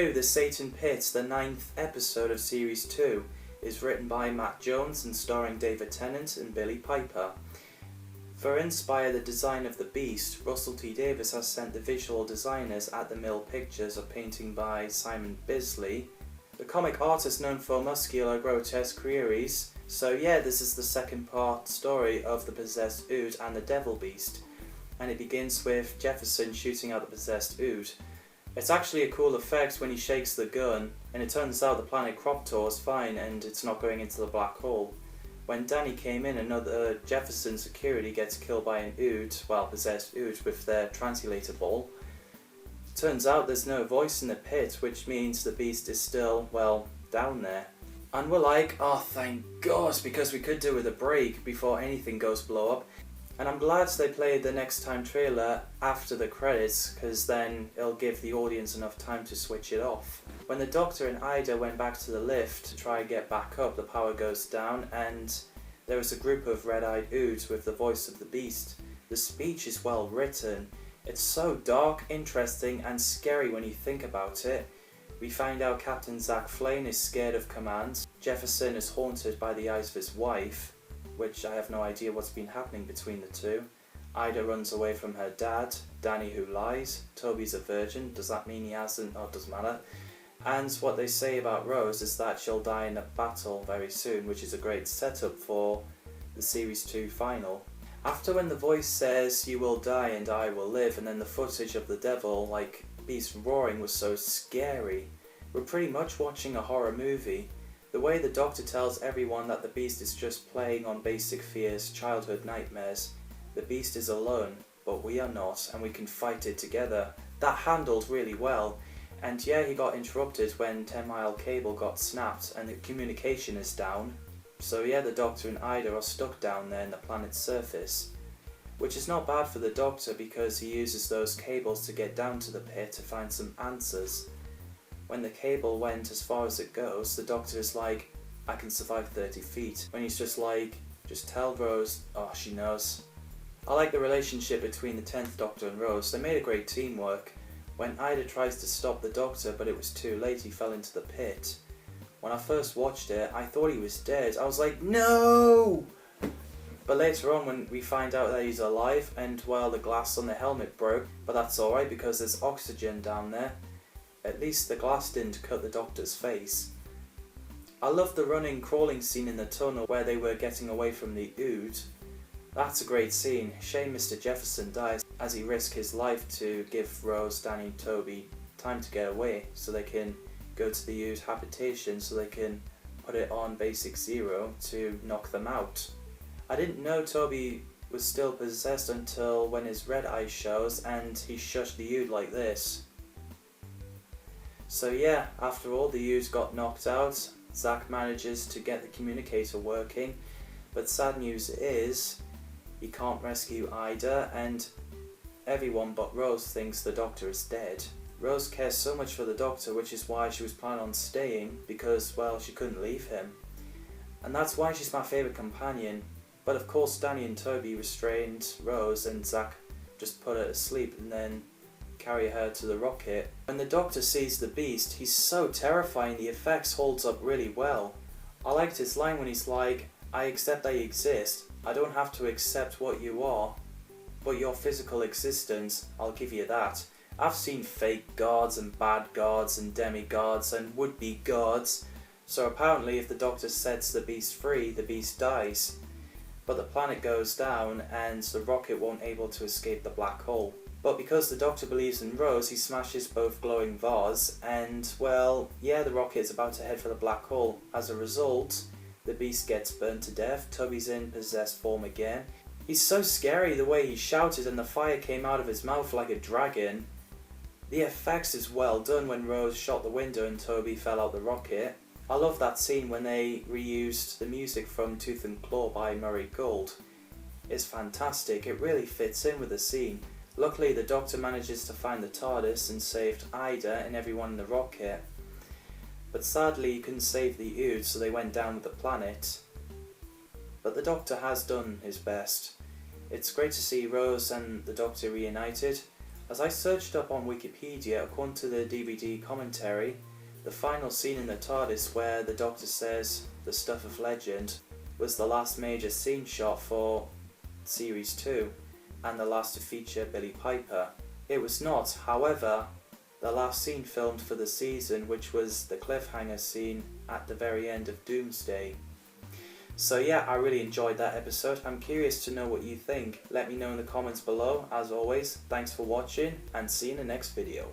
2, The Satan Pit, the 9th episode of Series 2, is written by Matt Jones and starring David Tennant and Billy Piper. For inspire the design of the beast, Russell T Davies has sent the visual designers at the Mill pictures of painting by Simon Bisley, the comic artist known for muscular, grotesque queries. So yeah, this is the second part story of the possessed Ood and the Devil Beast, and it begins with Jefferson shooting out the possessed Ood. It's actually a cool effect when he shakes the gun, and it turns out the planet Croptor is fine and it's not going into the black hole. When Danny came in, another Jefferson security gets killed by an Ood, possessed Ood, with their translator ball. Turns out there's no voice in the pit, which means the beast is still, down there. And we're like, oh thank God, because we could do with a break before anything goes blow up. And I'm glad they played the next time trailer after the credits, because then it'll give the audience enough time to switch it off. When the Doctor and Ida went back to the lift to try and get back up, the power goes down and there is a group of red-eyed Oods with the voice of the beast. The speech is well written. It's so dark, interesting and scary when you think about it. We find out Captain Zach Flane is scared of command. Jefferson is haunted by the eyes of his wife, which I have no idea what's been happening between the two. Ida runs away from her dad, Danny who lies, Toby's a virgin, does that mean he hasn't? Oh, it doesn't matter. And what they say about Rose is that she'll die in a battle very soon, which is a great setup for the Series 2 final. After when the voice says, "You will die and I will live," and then the footage of the devil, like beast roaring, was so scary. We're pretty much watching a horror movie. The way the Doctor tells everyone that the beast is just playing on basic fears, childhood nightmares. The beast is alone, but we are not, and we can fight it together. That handled really well. And yeah, he got interrupted when 10 Mile cable got snapped and the communication is down. So yeah, the Doctor and Ida are stuck down there in the planet's surface. Which is not bad for the Doctor because he uses those cables to get down to the pit to find some answers. When the cable went as far as it goes, the Doctor is like, I can survive 30 feet. When he's just like, just tell Rose, oh she knows. I like the relationship between the 10th Doctor and Rose. They made a great teamwork. When Ida tries to stop the Doctor but it was too late, he fell into the pit. When I first watched it, I thought he was dead. I was like, no! But later on when we find out that he's alive and the glass on the helmet broke, but that's alright because there's oxygen down there. At least the glass didn't cut the Doctor's face. I love the running, crawling scene in the tunnel where they were getting away from the Ood. That's a great scene. Shame Mr. Jefferson dies as he risks his life to give Rose, Danny and Toby time to get away so they can go to the Ood habitation so they can put it on basic 0 to knock them out. I didn't know Toby was still possessed until when his red eye shows and he shushed the Ood like this. So yeah, after all the Oods got knocked out, Zach manages to get the communicator working, but sad news is he can't rescue Ida and everyone but Rose thinks the Doctor is dead. Rose cares so much for the Doctor, which is why she was planning on staying because, she couldn't leave him. And that's why she's my favourite companion. But of course Danny and Toby restrained Rose and Zach just put her to sleep and then carry her to the rocket. When the Doctor sees the beast, he's so terrifying, the effects holds up really well. I liked his line when he's like, I accept that you exist, I don't have to accept what you are, but your physical existence, I'll give you that. I've seen fake gods and bad gods and demigods and would-be gods, so apparently if the Doctor sets the beast free, the beast dies. But the planet goes down and the rocket won't able to escape the black hole. But because the Doctor believes in Rose, he smashes both glowing vase and, the rocket is about to head for the black hole. As a result, the beast gets burned to death. Toby's in possessed form again. He's so scary the way he shouted and the fire came out of his mouth like a dragon. The effects is well done when Rose shot the window and Toby fell out the rocket. I love that scene when they reused the music from Tooth and Claw by Murray Gold. It's fantastic, it really fits in with the scene. Luckily the Doctor manages to find the TARDIS and saved Ida and everyone in the rocket. But sadly he couldn't save the Ood, so they went down with the planet. But the Doctor has done his best. It's great to see Rose and the Doctor reunited. As I searched up on Wikipedia, according to the DVD commentary, the final scene in the TARDIS where the Doctor says the stuff of legend was the last major scene shot for Series 2 and the last to feature Billie Piper. It was not, however, the last scene filmed for the season, which was the cliffhanger scene at the very end of Doomsday. So yeah, I really enjoyed that episode. I'm curious to know what you think. Let me know in the comments below. As always, thanks for watching and see you in the next video.